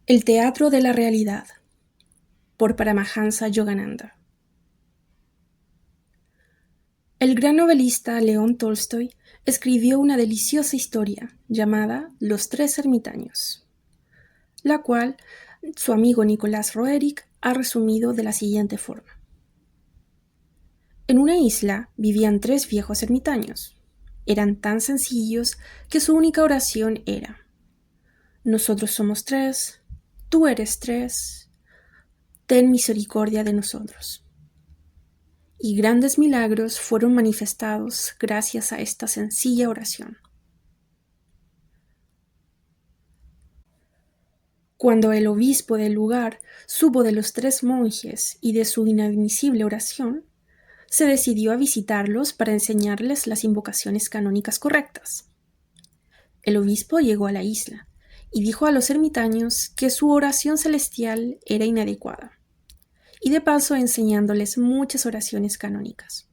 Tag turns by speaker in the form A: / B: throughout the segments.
A: El teatro de la realidad, por Paramahansa Yogananda. El gran novelista León Tolstoy escribió una deliciosa historia llamada Los tres ermitaños, la cual su amigo Nicolás Roerich ha resumido de la siguiente forma. En una isla vivían tres viejos ermitaños. Eran tan sencillos que su única oración era: nosotros somos tres, tú eres tres, ten misericordia de nosotros. Y grandes milagros fueron manifestados gracias a esta sencilla oración. Cuando el obispo del lugar supo de los tres monjes y de su inadmisible oración, se decidió a visitarlos para enseñarles las invocaciones canónicas correctas. El obispo llegó a la isla y dijo a los ermitaños que su oración celestial era inadecuada, y de paso enseñándoles muchas oraciones canónicas.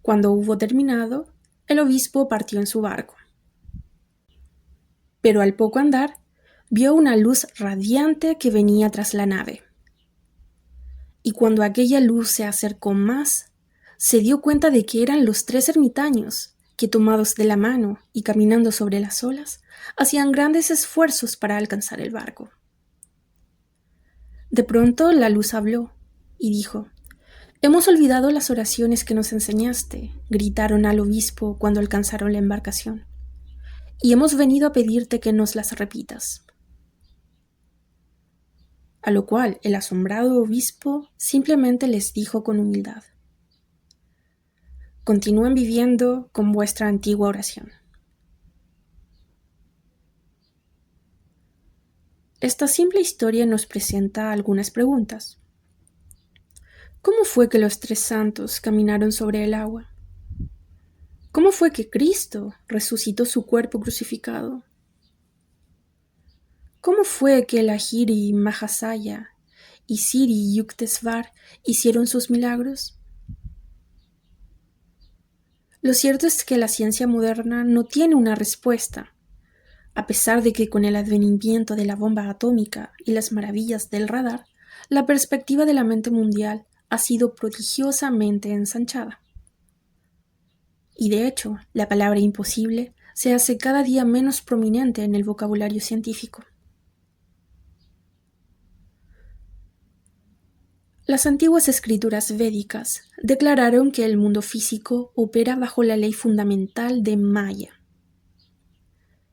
A: Cuando hubo terminado, el obispo partió en su barco. Pero al poco andar, vio una luz radiante que venía tras la nave. Y cuando aquella luz se acercó más, se dio cuenta de que eran los tres ermitaños, que tomados de la mano y caminando sobre las olas, hacían grandes esfuerzos para alcanzar el barco. De pronto la luz habló y dijo: «Hemos olvidado las oraciones que nos enseñaste», gritaron al obispo cuando alcanzaron la embarcación, «y hemos venido a pedirte que nos las repitas». A lo cual el asombrado obispo simplemente les dijo con humildad: «Continúen viviendo con vuestra antigua oración». Esta simple historia nos presenta algunas preguntas. ¿Cómo fue que los tres santos caminaron sobre el agua? ¿Cómo fue que Cristo resucitó su cuerpo crucificado? ¿Cómo fue que el Ahiri Mahasaya y Siri Yuktesvar hicieron sus milagros? Lo cierto es que la ciencia moderna no tiene una respuesta, a pesar de que con el advenimiento de la bomba atómica y las maravillas del radar, la perspectiva de la mente mundial ha sido prodigiosamente ensanchada. Y de hecho, la palabra imposible se hace cada día menos prominente en el vocabulario científico. Las antiguas escrituras védicas declararon que el mundo físico opera bajo la ley fundamental de Maya,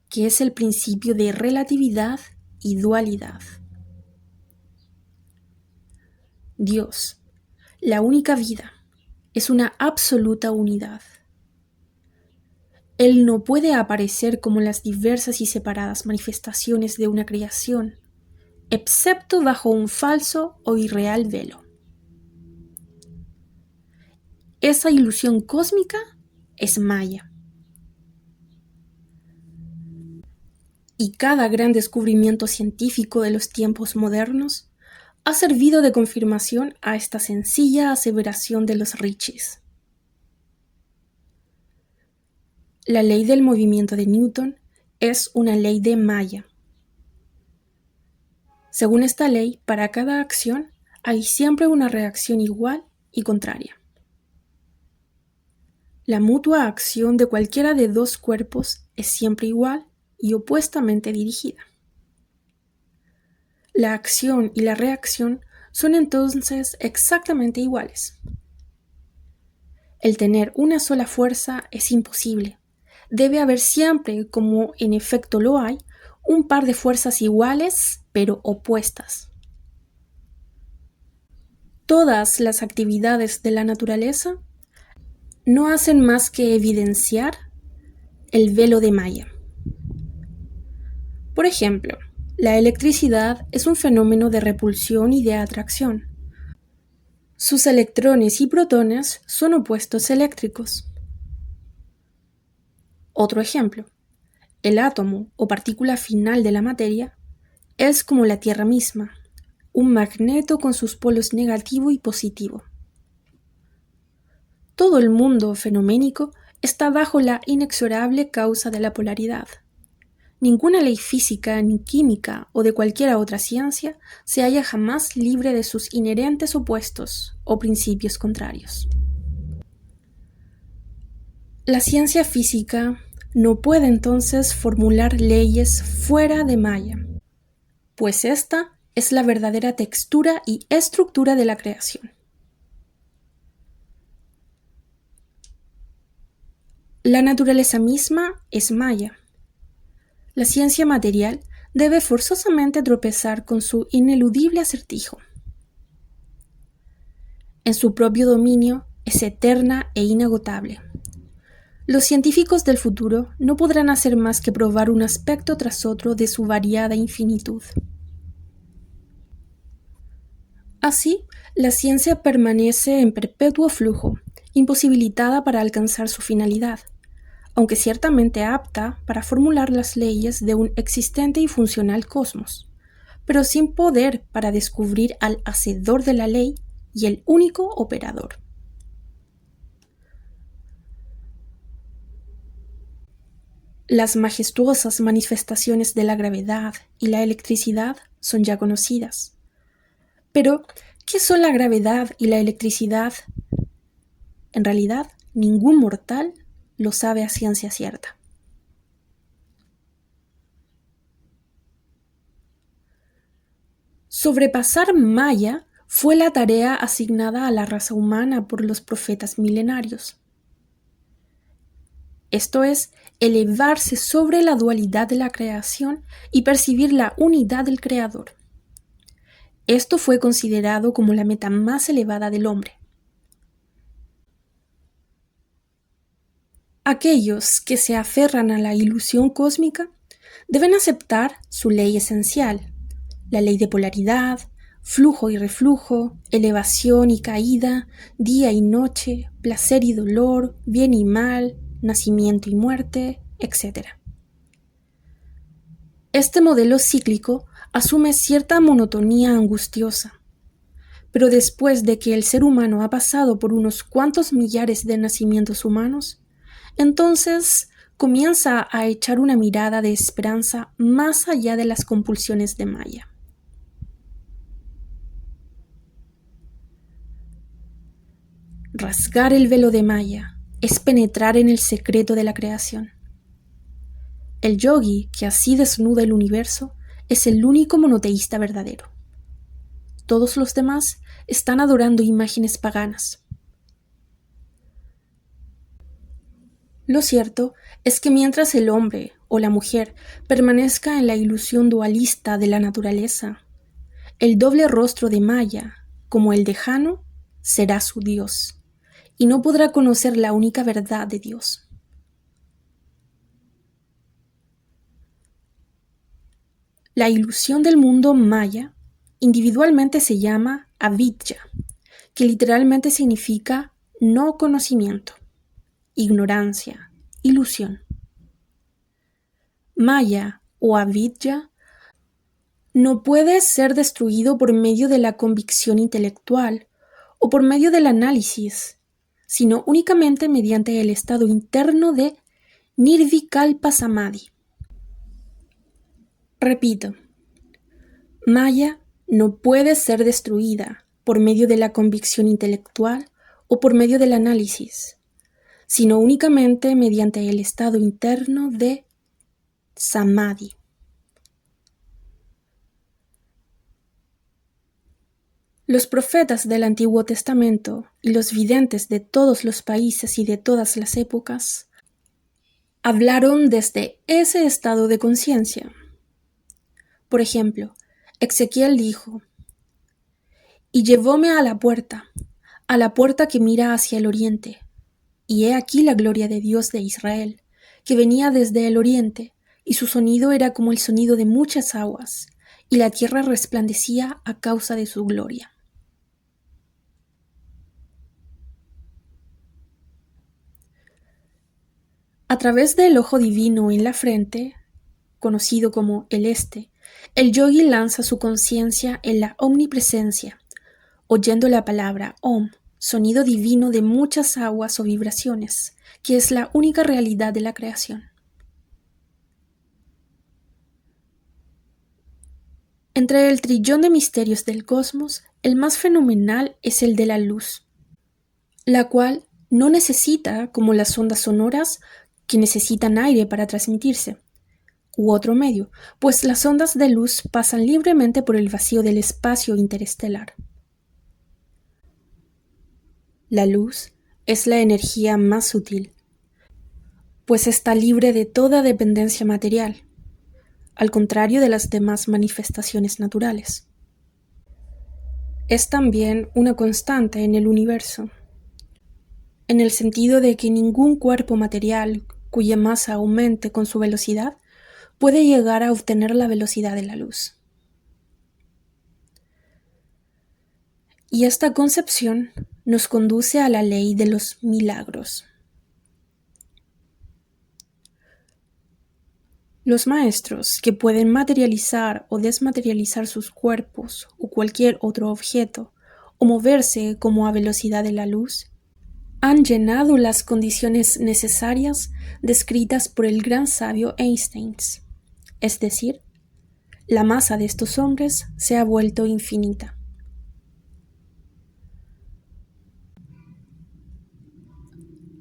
A: que es el principio de relatividad y dualidad. Dios, la única vida, es una absoluta unidad. Él no puede aparecer como las diversas y separadas manifestaciones de una creación, excepto bajo un falso o irreal velo. Esa ilusión cósmica es Maya. Y cada gran descubrimiento científico de los tiempos modernos ha servido de confirmación a esta sencilla aseveración de los rishis. La ley del movimiento de Newton es una ley de Maya. Según esta ley, para cada acción hay siempre una reacción igual y contraria. La mutua acción de cualquiera de dos cuerpos es siempre igual y opuestamente dirigida. La acción y la reacción son entonces exactamente iguales. El tener una sola fuerza es imposible. Debe haber siempre, como en efecto lo hay, un par de fuerzas iguales pero opuestas. Todas las actividades de la naturaleza no hacen más que evidenciar el velo de Maya. Por ejemplo, la electricidad es un fenómeno de repulsión y de atracción. Sus electrones y protones son opuestos eléctricos. Otro ejemplo, el átomo o partícula final de la materia es como la Tierra misma, un magneto con sus polos negativo y positivo. Todo el mundo fenoménico está bajo la inexorable causa de la polaridad, Ninguna ley física, ni química o de cualquier otra ciencia se halla jamás libre de sus inherentes opuestos o principios contrarios. La ciencia física no puede entonces formular leyes fuera de Maya, pues esta es la verdadera textura y estructura de la creación. La naturaleza misma es Maya. La ciencia material debe forzosamente tropezar con su ineludible acertijo. En su propio dominio es eterna e inagotable. Los científicos del futuro no podrán hacer más que probar un aspecto tras otro de su variada infinitud. Así, la ciencia permanece en perpetuo flujo, imposibilitada para alcanzar su finalidad, aunque ciertamente apta para formular las leyes de un existente y funcional cosmos, pero sin poder para descubrir al hacedor de la ley y el único operador. Las majestuosas manifestaciones de la gravedad y la electricidad son ya conocidas. Pero, ¿qué son la gravedad y la electricidad? En realidad, ningún mortal lo sabe a ciencia cierta. Sobrepasar Maya fue la tarea asignada a la raza humana por los profetas milenarios. Esto es, elevarse sobre la dualidad de la creación y percibir la unidad del Creador. Esto fue considerado como la meta más elevada del hombre. Aquellos que se aferran a la ilusión cósmica deben aceptar su ley esencial, la ley de polaridad, flujo y reflujo, elevación y caída, día y noche, placer y dolor, bien y mal, nacimiento y muerte, etc. Este modelo cíclico asume cierta monotonía angustiosa, pero después de que el ser humano ha pasado por unos cuantos millares de nacimientos humanos, entonces comienza a echar una mirada de esperanza más allá de las compulsiones de Maya. Rasgar el velo de Maya es penetrar en el secreto de la creación. El yogi que así desnuda el universo es el único monoteísta verdadero. Todos los demás están adorando imágenes paganas. Lo cierto es que mientras el hombre o la mujer permanezca en la ilusión dualista de la naturaleza, el doble rostro de Maya, como el de Jano, será su Dios, y no podrá conocer la única verdad de Dios. La ilusión del mundo Maya individualmente se llama avidya, que literalmente significa no conocimiento, ignorancia, ilusión. Maya o avidya no puede ser destruido por medio de la convicción intelectual o por medio del análisis, sino únicamente mediante el estado interno de nirvikalpa samadhi. Repito, Maya no puede ser destruida por medio de la convicción intelectual o por medio del análisis, sino únicamente mediante el estado interno de samadhi. Los profetas del Antiguo Testamento y los videntes de todos los países y de todas las épocas hablaron desde ese estado de conciencia. Por ejemplo, Ezequiel dijo: «Y llevóme a la puerta que mira hacia el oriente, y he aquí la gloria de Dios de Israel, que venía desde el oriente, y su sonido era como el sonido de muchas aguas, y la tierra resplandecía a causa de su gloria». A través del ojo divino en la frente, conocido como el este, el yogi lanza su conciencia en la omnipresencia, oyendo la palabra Om, sonido divino de muchas aguas o vibraciones, que es la única realidad de la creación. Entre el trillón de misterios del cosmos, el más fenomenal es el de la luz, la cual no necesita, como las ondas sonoras, que necesitan aire para transmitirse, u otro medio, pues las ondas de luz pasan libremente por el vacío del espacio interestelar. La luz es la energía más sutil, pues está libre de toda dependencia material, al contrario de las demás manifestaciones naturales. Es también una constante en el universo, en el sentido de que ningún cuerpo material cuya masa aumente con su velocidad puede llegar a obtener la velocidad de la luz. Y esta concepción nos conduce a la ley de los milagros. Los maestros que pueden materializar o desmaterializar sus cuerpos o cualquier otro objeto o moverse como a velocidad de la luz, han llenado las condiciones necesarias descritas por el gran sabio Einstein, es decir, la masa de estos hombres se ha vuelto infinita.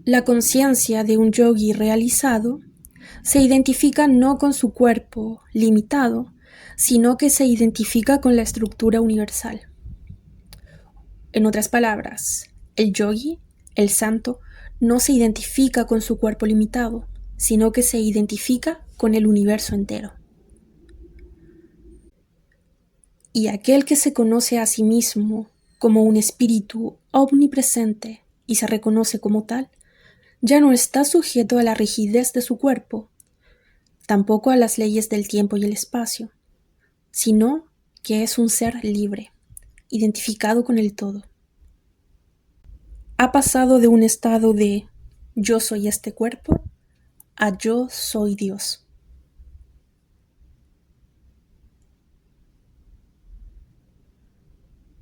A: La conciencia de un yogi realizado se identifica no con su cuerpo limitado, sino que se identifica con la estructura universal. En otras palabras, el yogi, el santo, no se identifica con su cuerpo limitado, sino que se identifica con el universo entero. Y aquel que se conoce a sí mismo como un espíritu omnipresente y se reconoce como tal, ya no está sujeto a la rigidez de su cuerpo, tampoco a las leyes del tiempo y el espacio, sino que es un ser libre, identificado con el todo. Ha pasado de un estado de yo soy este cuerpo a yo soy Dios.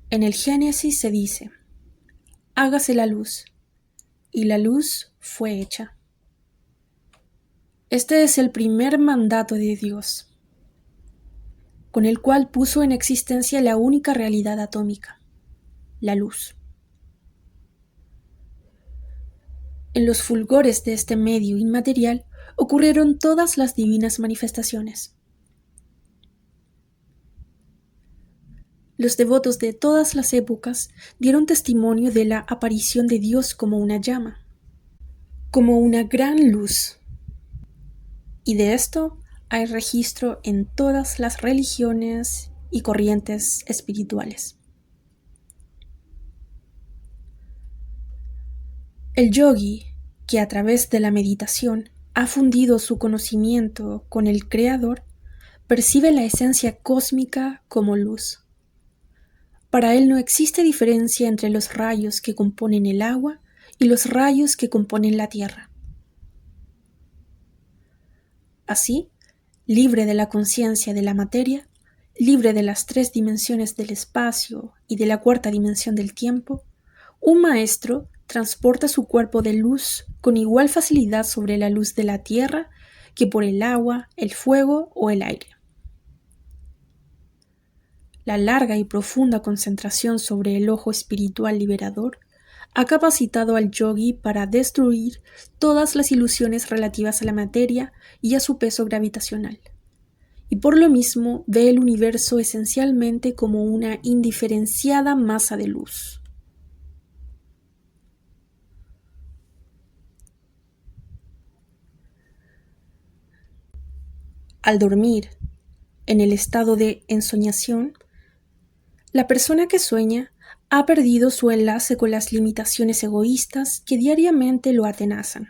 A: En el Génesis se dice, hágase la luz, y la luz fue hecha. Este es el primer mandato de Dios, con el cual puso en existencia la única realidad atómica, la luz. En los fulgores de este medio inmaterial ocurrieron todas las divinas manifestaciones. Los devotos de todas las épocas dieron testimonio de la aparición de Dios como una llama, como una gran luz. Y de esto hay registro en todas las religiones y corrientes espirituales. El yogi, que a través de la meditación ha fundido su conocimiento con el Creador, percibe la esencia cósmica como luz. Para él no existe diferencia entre los rayos que componen el agua y los rayos que componen la tierra. Así, libre de la conciencia de la materia, libre de las 3 dimensiones del espacio y de la 4ª dimensión del tiempo, un maestro transporta su cuerpo de luz con igual facilidad sobre la luz de la tierra que por el agua, el fuego o el aire. La larga y profunda concentración sobre el ojo espiritual liberador ha capacitado al yogi para destruir todas las ilusiones relativas a la materia y a su peso gravitacional, y por lo mismo ve el universo esencialmente como una indiferenciada masa de luz. Al dormir, en el estado de ensoñación, la persona que sueña ha perdido su enlace con las limitaciones egoístas que diariamente lo atenazan.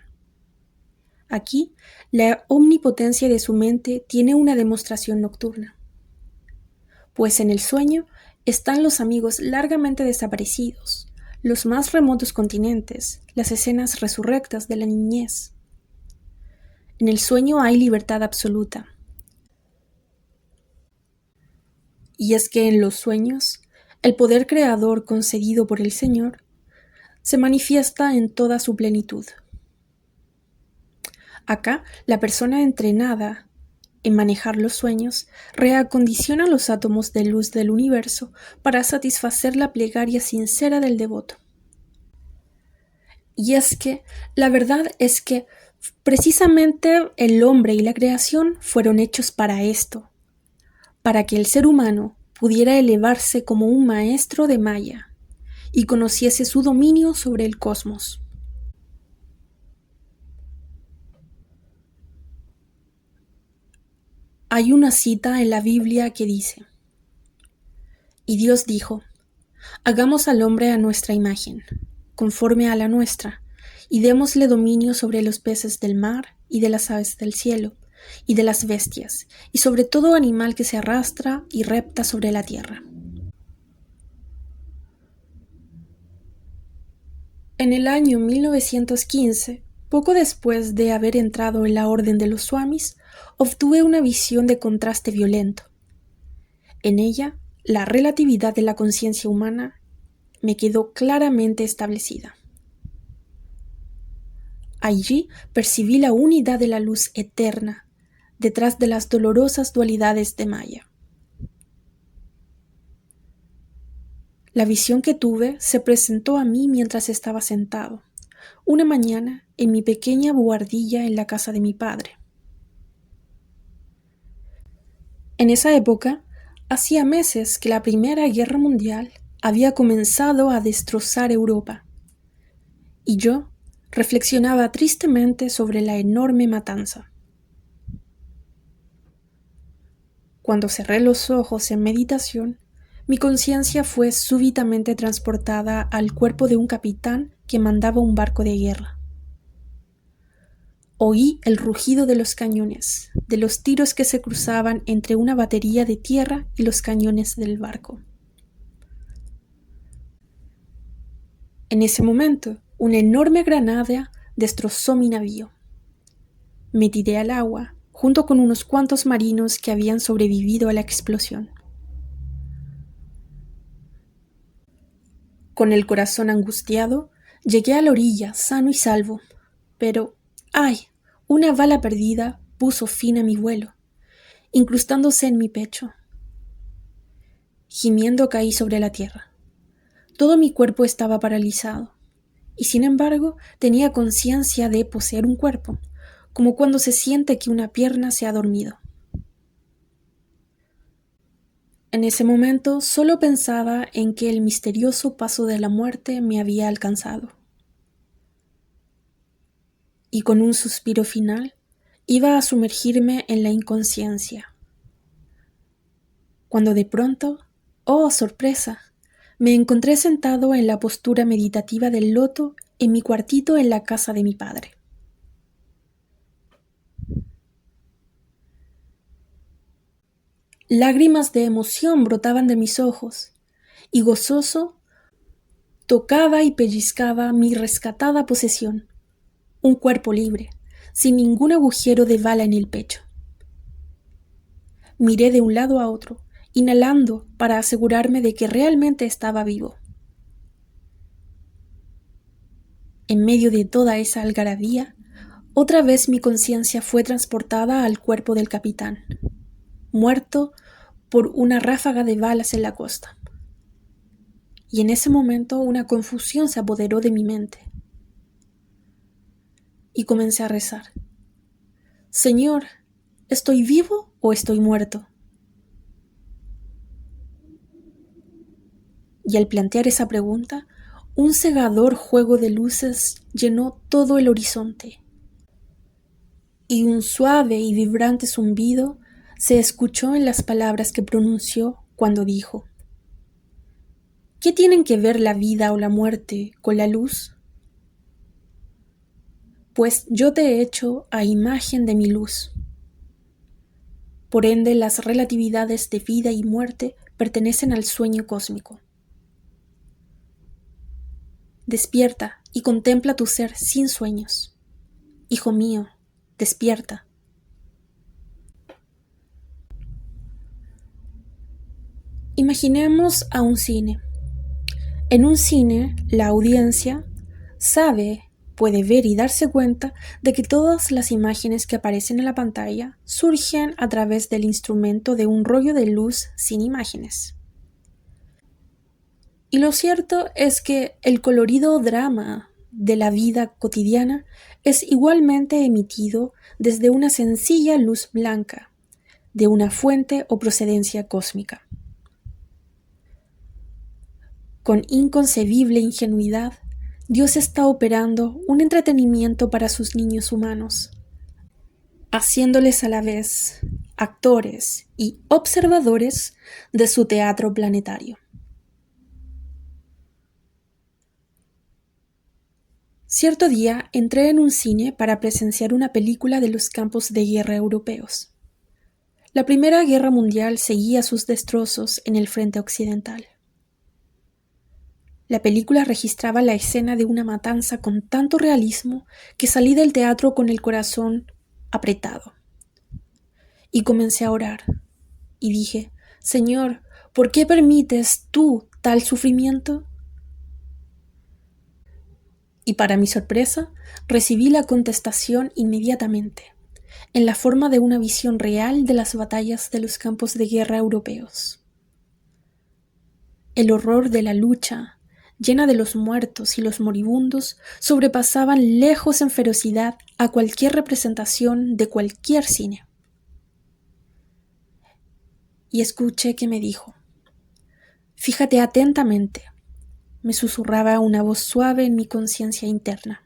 A: Aquí, la omnipotencia de su mente tiene una demostración nocturna, pues en el sueño están los amigos largamente desaparecidos, los más remotos continentes, las escenas resurrectas de la niñez. En el sueño hay libertad absoluta. Y es que en los sueños, el poder creador concedido por el Señor se manifiesta en toda su plenitud. Acá, la persona entrenada en manejar los sueños, reacondiciona los átomos de luz del universo para satisfacer la plegaria sincera del devoto. Y es que, la verdad es que, precisamente el hombre y la creación fueron hechos para esto, para que el ser humano pudiera elevarse como un maestro de Maya y conociese su dominio sobre el cosmos. Hay una cita en la Biblia que dice: Y Dios dijo: Hagamos al hombre a nuestra imagen, conforme a la nuestra, y démosle dominio sobre los peces del mar, y de las aves del cielo, y de las bestias, y sobre todo animal que se arrastra y repta sobre la tierra. En el año 1915, poco después de haber entrado en la Orden de los Swamis, obtuve una visión de contraste violento. En ella, la relatividad de la conciencia humana me quedó claramente establecida. Allí percibí la unidad de la luz eterna detrás de las dolorosas dualidades de Maya. La visión que tuve se presentó a mí mientras estaba sentado, una mañana, en mi pequeña buhardilla en la casa de mi padre. En esa época, hacía meses que la Primera Guerra Mundial había comenzado a destrozar Europa, y yo reflexionaba tristemente sobre la enorme matanza. Cuando cerré los ojos en meditación, mi conciencia fue súbitamente transportada al cuerpo de un capitán que mandaba un barco de guerra. Oí el rugido de los cañones, de los tiros que se cruzaban entre una batería de tierra y los cañones del barco. En ese momento, una enorme granada destrozó mi navío. Me tiré al agua, junto con unos cuantos marinos que habían sobrevivido a la explosión. Con el corazón angustiado, llegué a la orilla, sano y salvo, pero, ¡ay!, una bala perdida puso fin a mi vuelo, incrustándose en mi pecho. Gimiendo caí sobre la tierra. Todo mi cuerpo estaba paralizado, y sin embargo tenía conciencia de poseer un cuerpo, como cuando se siente que una pierna se ha dormido. En ese momento solo pensaba en que el misterioso paso de la muerte me había alcanzado. Y con un suspiro final, iba a sumergirme en la inconsciencia. Cuando de pronto, ¡oh sorpresa!, me encontré sentado en la postura meditativa del loto en mi cuartito en la casa de mi padre. Lágrimas de emoción brotaban de mis ojos, y gozoso tocaba y pellizcaba mi rescatada posesión, un cuerpo libre, sin ningún agujero de bala en el pecho. Miré de un lado a otro, inhalando para asegurarme de que realmente estaba vivo. En medio de toda esa algarabía, otra vez mi conciencia fue transportada al cuerpo del capitán, muerto por una ráfaga de balas en la costa. Y en ese momento una confusión se apoderó de mi mente. Y comencé a rezar: Señor, ¿estoy vivo o estoy muerto? Y al plantear esa pregunta, un cegador juego de luces llenó todo el horizonte, y un suave y vibrante zumbido se escuchó en las palabras que pronunció cuando dijo: ¿Qué tienen que ver la vida o la muerte con la luz? Pues yo te he hecho a imagen de mi luz. Por ende, las relatividades de vida y muerte pertenecen al sueño cósmico. Despierta y contempla tu ser sin sueños. Hijo mío, despierta. Imaginemos a un cine. En un cine, la audiencia sabe puede ver y darse cuenta de que todas las imágenes que aparecen en la pantalla surgen a través del instrumento de un rollo de luz sin imágenes. Y lo cierto es que el colorido drama de la vida cotidiana es igualmente emitido desde una sencilla luz blanca, de una fuente o procedencia cósmica. Con inconcebible ingenuidad, Dios está operando un entretenimiento para sus niños humanos, haciéndoles a la vez actores y observadores de su teatro planetario. Cierto día entré en un cine para presenciar una película de los campos de guerra europeos. La Primera Guerra Mundial seguía sus destrozos en el frente occidental. La película registraba la escena de una matanza con tanto realismo que salí del teatro con el corazón apretado. Y comencé a orar. Y dije, Señor, ¿por qué permites tú tal sufrimiento? Y para mi sorpresa, recibí la contestación inmediatamente, en la forma de una visión real de las batallas de los campos de guerra europeos. El horror de la lucha, llena de los muertos y los moribundos, sobrepasaban lejos en ferocidad a cualquier representación de cualquier cine. Y escuché que me dijo, fíjate atentamente, me susurraba una voz suave en mi conciencia interna.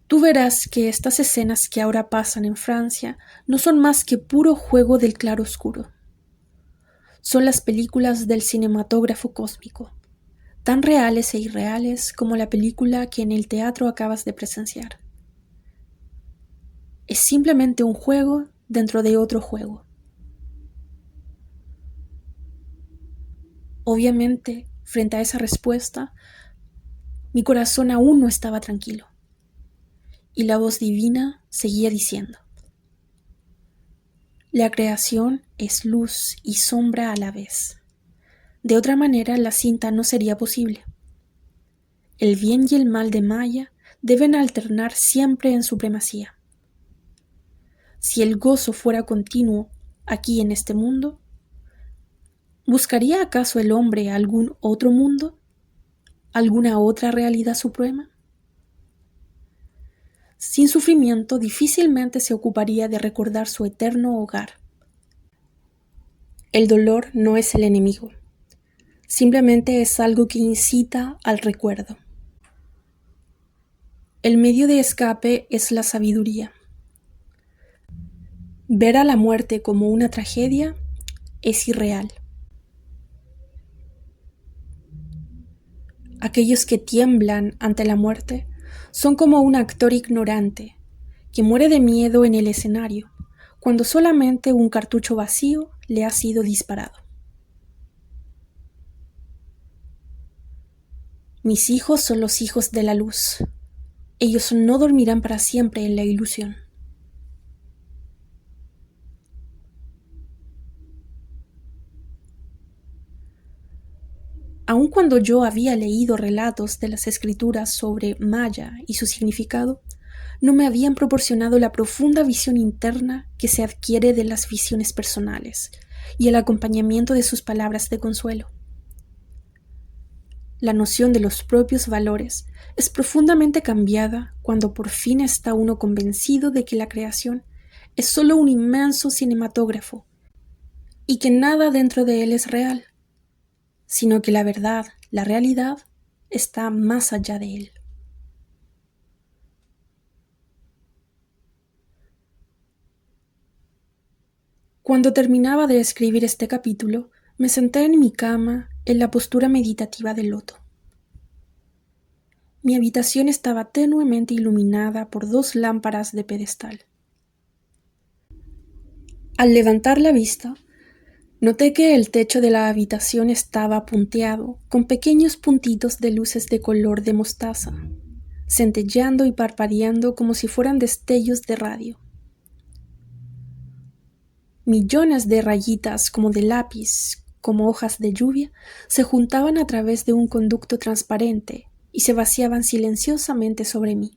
A: Tú verás que estas escenas que ahora pasan en Francia no son más que puro juego del claroscuro. Son las películas del cinematógrafo cósmico, tan reales e irreales como la película que en el teatro acabas de presenciar. Es simplemente un juego dentro de otro juego. Obviamente, frente a esa respuesta, mi corazón aún no estaba tranquilo. Y la voz divina seguía diciendo, la creación es luz y sombra a la vez. De otra manera, la cinta no sería posible. El bien y el mal de Maya deben alternar siempre en supremacía. Si el gozo fuera continuo aquí en este mundo, ¿buscaría acaso el hombre algún otro mundo? ¿Alguna otra realidad suprema? Sin sufrimiento difícilmente se ocuparía de recordar su eterno hogar. El dolor no es el enemigo, simplemente es algo que incita al recuerdo. El medio de escape es la sabiduría. Ver a la muerte como una tragedia es irreal. Aquellos que tiemblan ante la muerte son como un actor ignorante que muere de miedo en el escenario cuando solamente un cartucho vacío le ha sido disparado. Mis hijos son los hijos de la luz. Ellos no dormirán para siempre en la ilusión. Aun cuando yo había leído relatos de las escrituras sobre Maya y su significado, no me habían proporcionado la profunda visión interna que se adquiere de las visiones personales y el acompañamiento de sus palabras de consuelo. La noción de los propios valores es profundamente cambiada cuando por fin está uno convencido de que la creación es solo un inmenso cinematógrafo y que nada dentro de él es real, sino que la verdad, la realidad, está más allá de él. Cuando terminaba de escribir este capítulo, me senté en mi cama en la postura meditativa del loto. Mi habitación estaba tenuemente iluminada por 2 lámparas de pedestal. Al levantar la vista, noté que el techo de la habitación estaba punteado con pequeños puntitos de luces de color de mostaza, centelleando y parpadeando como si fueran destellos de radio. Millones de rayitas como de lápiz, como hojas de lluvia, se juntaban a través de un conducto transparente y se vaciaban silenciosamente sobre mí.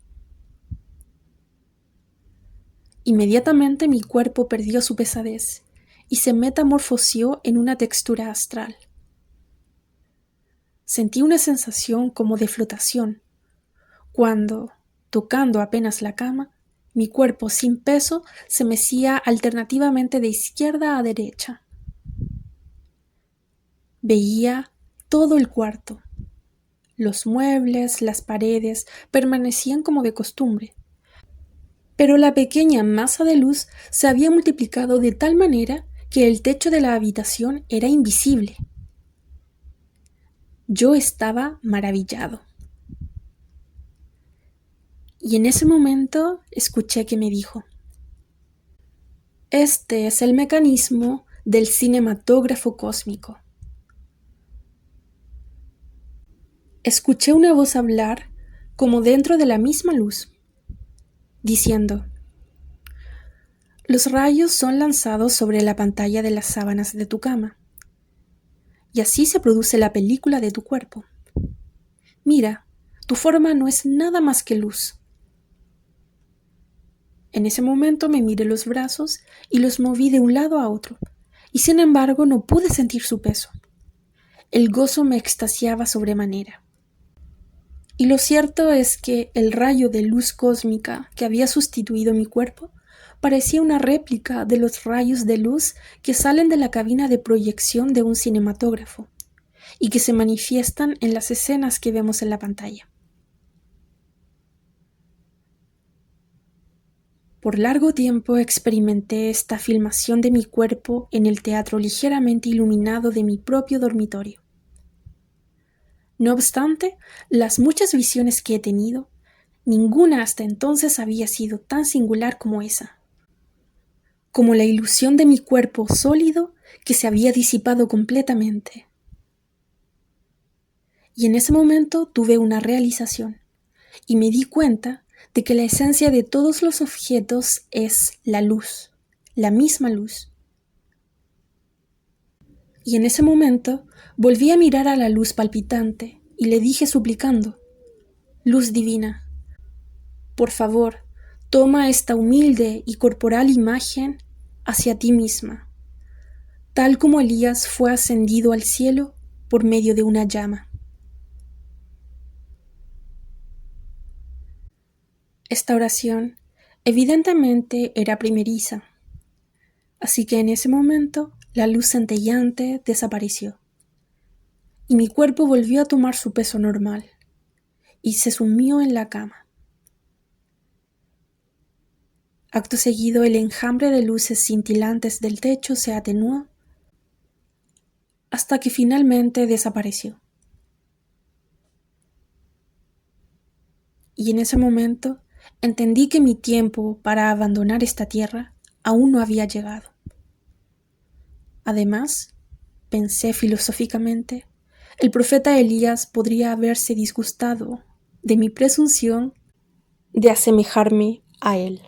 A: Inmediatamente mi cuerpo perdió su pesadez y se metamorfoseó en una textura astral. Sentí una sensación como de flotación, cuando, tocando apenas la cama, mi cuerpo sin peso se mecía alternativamente de izquierda a derecha. Veía todo el cuarto. Los muebles, las paredes permanecían como de costumbre, pero la pequeña masa de luz se había multiplicado de tal manera que el techo de la habitación era invisible. Yo estaba maravillado. Y en ese momento escuché que me dijo: este es el mecanismo del cinematógrafo cósmico. Escuché una voz hablar como dentro de la misma luz, diciendo: los rayos son lanzados sobre la pantalla de las sábanas de tu cama, y así se produce la película de tu cuerpo. Mira, tu forma no es nada más que luz. En ese momento me miré los brazos y los moví de un lado a otro, y sin embargo no pude sentir su peso. El gozo me extasiaba sobremanera. Y lo cierto es que el rayo de luz cósmica que había sustituido mi cuerpo parecía una réplica de los rayos de luz que salen de la cabina de proyección de un cinematógrafo y que se manifiestan en las escenas que vemos en la pantalla. Por largo tiempo experimenté esta filmación de mi cuerpo en el teatro ligeramente iluminado de mi propio dormitorio. No obstante, las muchas visiones que he tenido, ninguna hasta entonces había sido tan singular como esa. Como la ilusión de mi cuerpo sólido que se había disipado completamente. Y en ese momento tuve una realización, y me di cuenta de que la esencia de todos los objetos es la luz, la misma luz. Y en ese momento volví a mirar a la luz palpitante y le dije suplicando: luz divina, por favor, toma esta humilde y corporal imagen hacia ti misma, tal como Elías fue ascendido al cielo por medio de una llama. Esta oración evidentemente era primeriza, así que en ese momento la luz centelleante desapareció, y mi cuerpo volvió a tomar su peso normal, y se sumió en la cama. Acto seguido, el enjambre de luces cintilantes del techo se atenuó hasta que finalmente desapareció. Y en ese momento entendí que mi tiempo para abandonar esta tierra aún no había llegado. Además, pensé filosóficamente, el profeta Elías podría haberse disgustado de mi presunción de asemejarme a él.